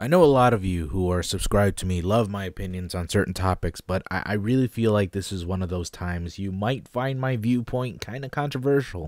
I know a lot of you who are subscribed to me love my opinions on certain topics, but I really feel like this is one of those times you might find my viewpoint kind of controversial.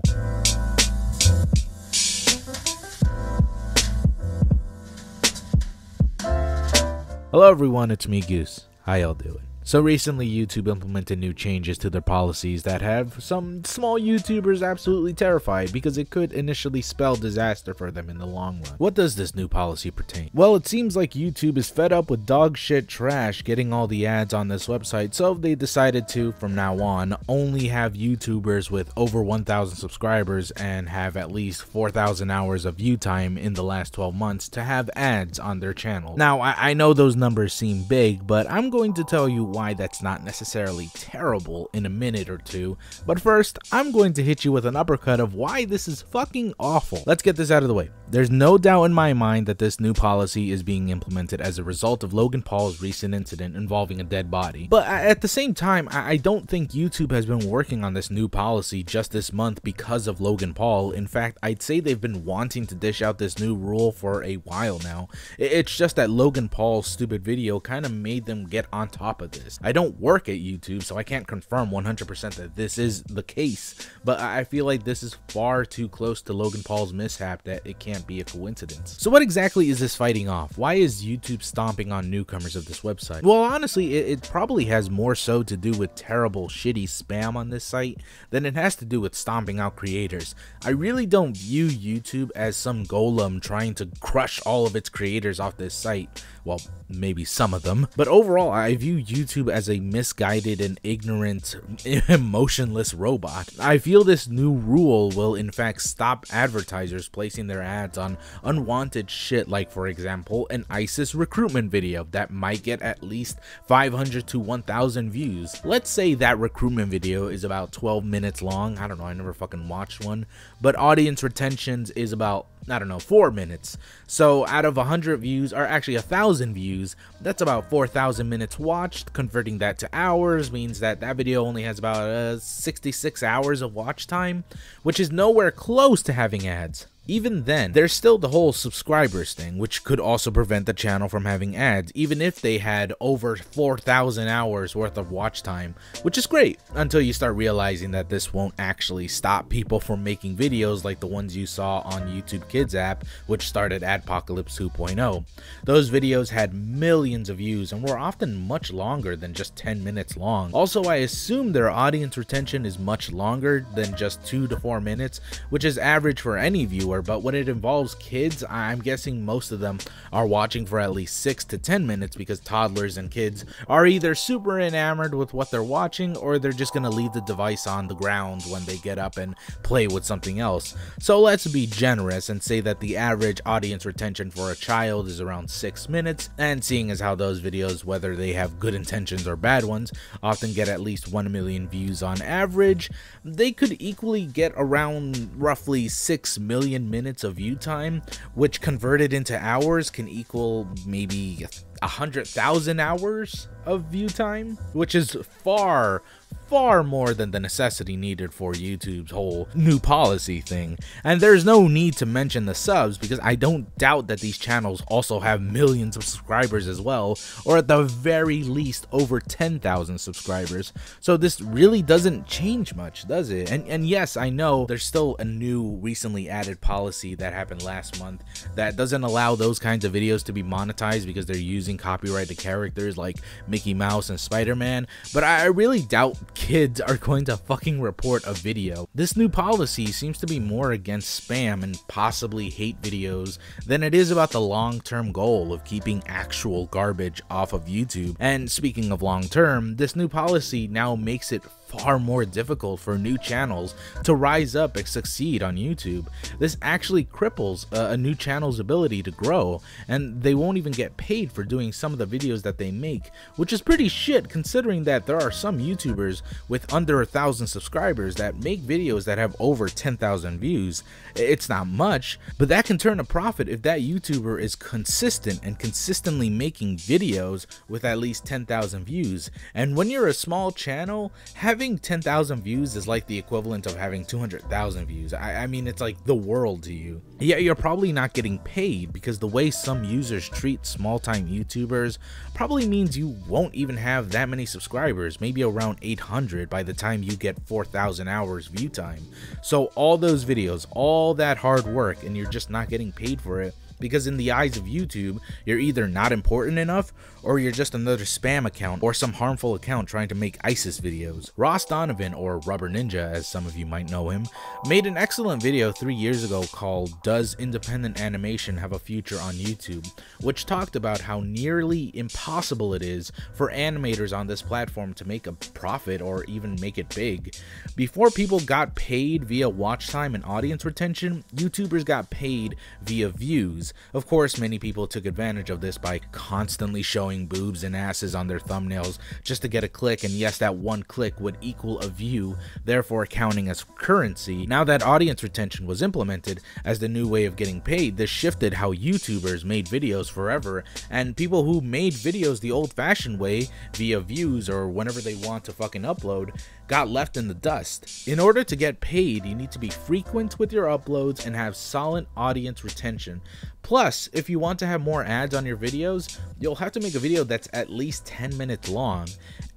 Hello everyone, it's me Goose. How y'all doing? So recently YouTube implemented new changes to their policies that have some small YouTubers absolutely terrified because it could initially spell disaster for them in the long run. What does this new policy pertain? Well, it seems like YouTube is fed up with dog shit trash getting all the ads on this website, so they decided to, from now on, only have YouTubers with over 1,000 subscribers and have at least 4,000 hours of view time in the last 12 months to have ads on their channel. Now, I know those numbers seem big, but I'm going to tell you why that's not necessarily terrible in a minute or two, but first I'm going to hit you with an uppercut of why this is fucking awful. Let's get this out of the way. There's no doubt in my mind that this new policy is being implemented as a result of Logan Paul's recent incident involving a dead body, but at the same time I don't think YouTube has been working on this new policy just this month because of Logan Paul. In fact, I'd say they've been wanting to dish out this new rule for a while now. It's just that Logan Paul's stupid video kind of made them get on top of this. I don't work at YouTube, so I can't confirm 100% that this is the case, but I feel like this is far too close to Logan Paul's mishap that it can't be a coincidence. So what exactly is this fighting off? Why is YouTube stomping on newcomers of this website? Well, honestly, it probably has more so to do with terrible, shitty spam on this site than it has to do with stomping out creators. I really don't view YouTube as some golem trying to crush all of its creators off this site. Well, maybe some of them, but overall I view YouTube as a misguided and ignorant, emotionless robot. I feel this new rule will in fact stop advertisers placing their ads on unwanted shit, like for example an ISIS recruitment video that might get at least 500 to 1,000 views. Let's say that recruitment video is about 12 minutes long. I don't know, I never fucking watched one, but audience retention is about, I don't know, 4 minutes. So out of 100 views, or actually 1,000 views, that's about 4,000 minutes watched. Converting that to hours means that that video only has about 66 hours of watch time, which is nowhere close to having ads. Even then, there's still the whole subscribers thing, which could also prevent the channel from having ads, even if they had over 4,000 hours worth of watch time, which is great, until you start realizing that this won't actually stop people from making videos like the ones you saw on YouTube Kids app, which started Adpocalypse 2.0. Those videos had millions of views and were often much longer than just 10 minutes long. Also, I assume their audience retention is much longer than just 2 to 4 minutes, which is average for any viewer. But when it involves kids, I'm guessing most of them are watching for at least 6 to 10 minutes because toddlers and kids are either super enamored with what they're watching or they're just gonna leave the device on the ground when they get up and play with something else. So let's be generous and say that the average audience retention for a child is around 6 minutes, and seeing as how those videos, whether they have good intentions or bad ones, often get at least 1 million views on average, they could equally get around roughly 6 million minutes of view time, which converted into hours can equal maybe 100,000 hours of view time, which is far more than the necessity needed for YouTube's whole new policy thing. And there's no need to mention the subs, because I don't doubt that these channels also have millions of subscribers as well, or at the very least over 10,000 subscribers. So this really doesn't change much, does it? And yes, I know there's still a new recently added policy that happened last month that doesn't allow those kinds of videos to be monetized because they're using copyrighted characters like Mickey Mouse and Spider-Man, but I really doubt kids are going to fucking report a video. This new policy seems to be more against spam and possibly hate videos than it is about the long-term goal of keeping actual garbage off of YouTube. And speaking of long-term, this new policy now makes it far more difficult for new channels to rise up and succeed on YouTube. This actually cripples a new channel's ability to grow, and they won't even get paid for doing some of the videos that they make, which is pretty shit considering that there are some YouTubers with under 1,000 subscribers that make videos that have over 10,000 views. It's not much, but that can turn a profit if that YouTuber is consistent and consistently making videos with at least 10,000 views. And when you're a small channel, having Having 10,000 views is like the equivalent of having 200,000 views. I mean, it's like the world to you. Yeah, you're probably not getting paid because the way some users treat small-time YouTubers probably means you won't even have that many subscribers, maybe around 800 by the time you get 4,000 hours view time. So all those videos, all that hard work, and you're just not getting paid for it. Because in the eyes of YouTube, you're either not important enough or you're just another spam account or some harmful account trying to make ISIS videos. Ross Donovan, or Rubber Ninja as some of you might know him, made an excellent video 3 years ago called "Does Independent Animation Have a Future on YouTube?" which talked about how nearly impossible it is for animators on this platform to make a profit or even make it big. Before people got paid via watch time and audience retention, YouTubers got paid via views. Of course, many people took advantage of this by constantly showing boobs and asses on their thumbnails just to get a click, and yes, that one click would equal a view, therefore counting as currency. Now that audience retention was implemented as the new way of getting paid, this shifted how YouTubers made videos forever, and people who made videos the old-fashioned way, via views or whenever they want to fucking upload, got left in the dust. In order to get paid, you need to be frequent with your uploads and have solid audience retention. Plus, if you want to have more ads on your videos, you'll have to make a video that's at least 10 minutes long.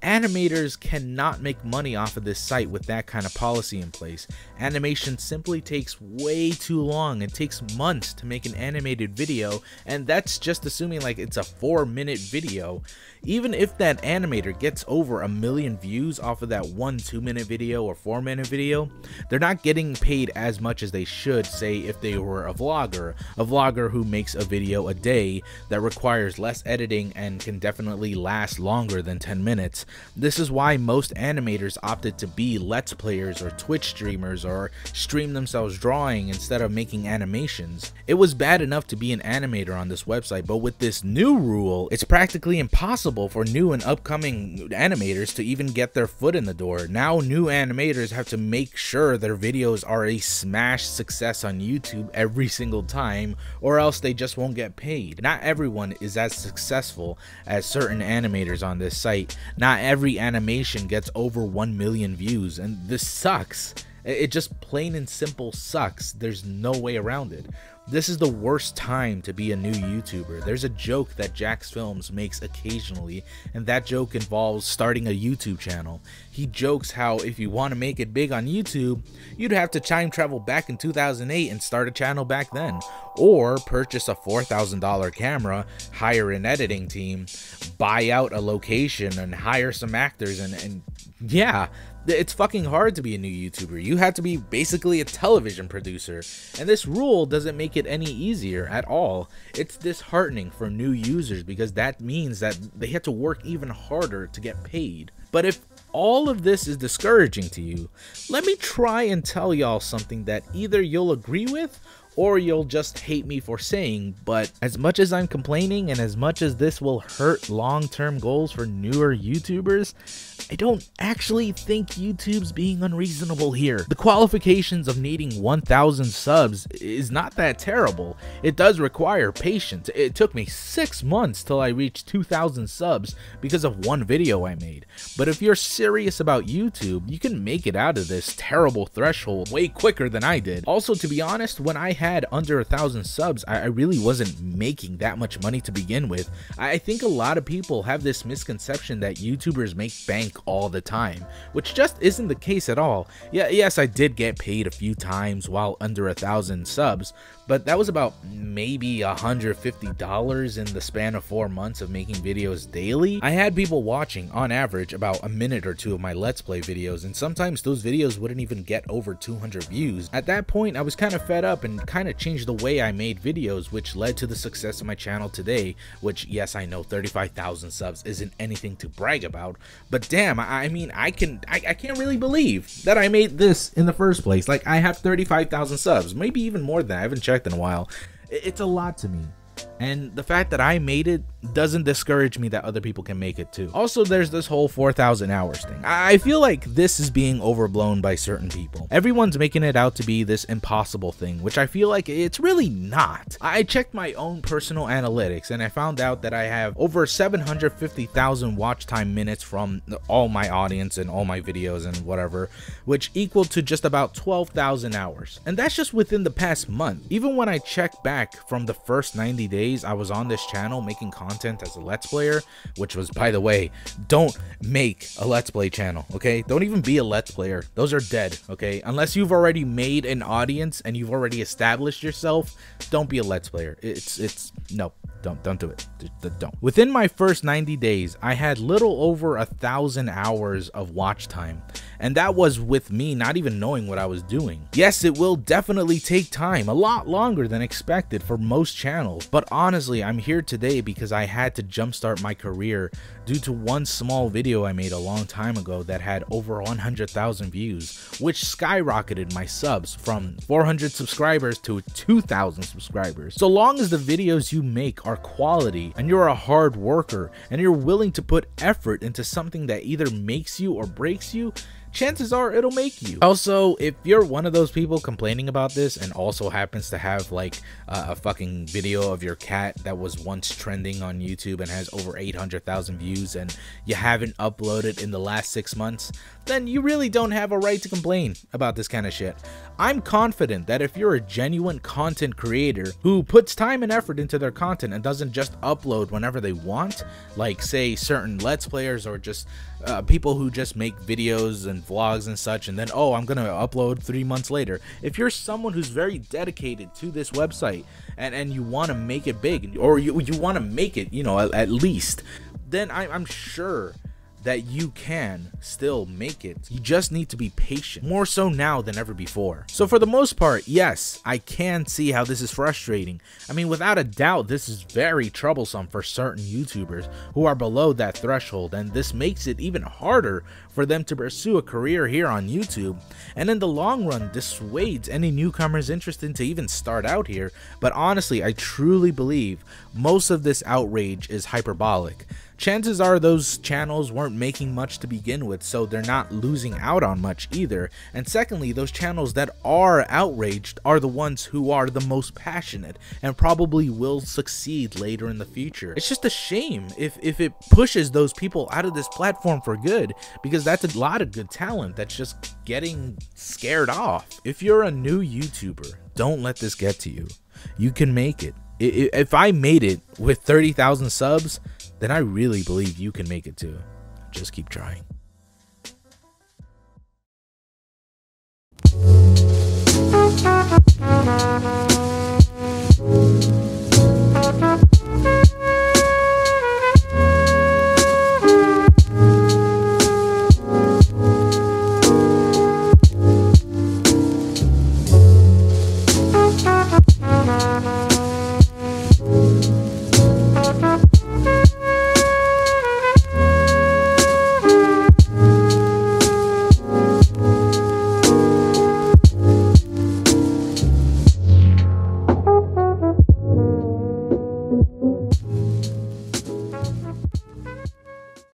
Animators cannot make money off of this site with that kind of policy in place. Animation simply takes way too long. It takes months to make an animated video, and that's just assuming like it's a 4-minute video. Even if that animator gets over 1 million views off of that one 2-minute video or 4-minute video, they're not getting paid as much as they should, say if they were a vlogger who makes a video a day that requires less editing and can definitely last longer than 10 minutes. This is why most animators opted to be Let's Players or Twitch streamers or stream themselves drawing instead of making animations. It was bad enough to be an animator on this website, but with this new rule, it's practically impossible for new and upcoming animators to even get their foot in the door. Now new animators have to make sure their videos are a smash success on YouTube every single time, or else they just won't get paid. Not everyone is as successful as certain animators on this site. Not every animation gets over 1 million views, and this sucks. It just plain and simple sucks. There's no way around it. This is the worst time to be a new YouTuber. There's a joke that Jax Films makes occasionally, and that joke involves starting a YouTube channel. He jokes how if you want to make it big on YouTube, you'd have to time travel back in 2008 and start a channel back then, or purchase a $4,000 camera, hire an editing team, buy out a location, and hire some actors, and yeah, it's fucking hard to be a new YouTuber. You have to be basically a television producer, and this rule doesn't make it any easier at all. It's disheartening for new users because that means that they have to work even harder to get paid. But if all of this is discouraging to you, let me try and tell y'all something that either you'll agree with or you'll just hate me for saying, but as much as I'm complaining and as much as this will hurt long-term goals for newer YouTubers, I don't actually think YouTube's being unreasonable here. The qualifications of needing 1,000 subs is not that terrible. It does require patience. It took me 6 months till I reached 2,000 subs because of one video I made. But if you're serious about YouTube, you can make it out of this terrible threshold way quicker than I did. Also, to be honest, when I had under 1,000 subs, I really wasn't making that much money to begin with. I think a lot of people have this misconception that YouTubers make bank all the time, which just isn't the case at all. Yes, I did get paid a few times while under 1,000 subs, but that was about maybe $150 in the span of 4 months of making videos daily. I had people watching on average about a minute or two of my Let's Play videos, and sometimes those videos wouldn't even get over 200 views. At that point, I was kind of fed up and kind of changed the way I made videos, which led to the success of my channel today, which, yes, I know 35,000 subs isn't anything to brag about, but damn, I mean, I can't really believe that I made this in the first place. Like, I have 35,000 subs, maybe even more than that. I haven't checked in a while. It's a lot to me. And the fact that I made it doesn't discourage me that other people can make it too. Also, there's this whole 4,000 hours thing. I feel like this is being overblown by certain people. Everyone's making it out to be this impossible thing, which I feel like it's really not. I checked my own personal analytics and I found out that I have over 750,000 watch time minutes from all my audience and all my videos and whatever, which equal to just about 12,000 hours. And that's just within the past month. Even when I check back from the first 90 days I was on this channel making content as a Let's Player, which was, by the way, don't make a Let's Play channel, okay? Don't even be a Let's Player. Those are dead, okay? Unless you've already made an audience and you've already established yourself, don't be a Let's Player. No, don't do it. Don't. Within my first 90 days, I had little over 1,000 hours of watch time. And that was with me not even knowing what I was doing. Yes, it will definitely take time, a lot longer than expected for most channels, but honestly, I'm here today because I had to jumpstart my career due to one small video I made a long time ago that had over 100,000 views, which skyrocketed my subs from 400 subscribers to 2,000 subscribers. So long as the videos you make are quality and you're a hard worker and you're willing to put effort into something that either makes you or breaks you, chances are it'll make you. Also, if you're one of those people complaining about this and also happens to have like a fucking video of your cat that was once trending on YouTube and has over 800,000 views and you haven't uploaded in the last 6 months, then you really don't have a right to complain about this kind of shit. I'm confident that if you're a genuine content creator who puts time and effort into their content and doesn't just upload whenever they want, like say certain Let's Players or just people who just make videos and vlogs and such, and then, oh, I'm gonna upload 3 months later. If you're someone who's very dedicated to this website and you want to make it big, or you want to make it, you know, at least, then I'm sure that you can still make it. You just need to be patient, more so now than ever before. So for the most part, yes, I can see how this is frustrating. I mean, without a doubt, this is very troublesome for certain YouTubers who are below that threshold, and this makes it even harder for them to pursue a career here on YouTube, and in the long run dissuades any newcomers interested to even start out here. But honestly, I truly believe most of this outrage is hyperbolic. Chances are those channels weren't making much to begin with, so they're not losing out on much either. And secondly, those channels that are outraged are the ones who are the most passionate and probably will succeed later in the future. It's just a shame if it pushes those people out of this platform for good, because that's a lot of good talent that's just getting scared off. If you're a new YouTuber, don't let this get to you. You can make it. If I made it with 30,000 subs, then I really believe you can make it too. Just keep trying.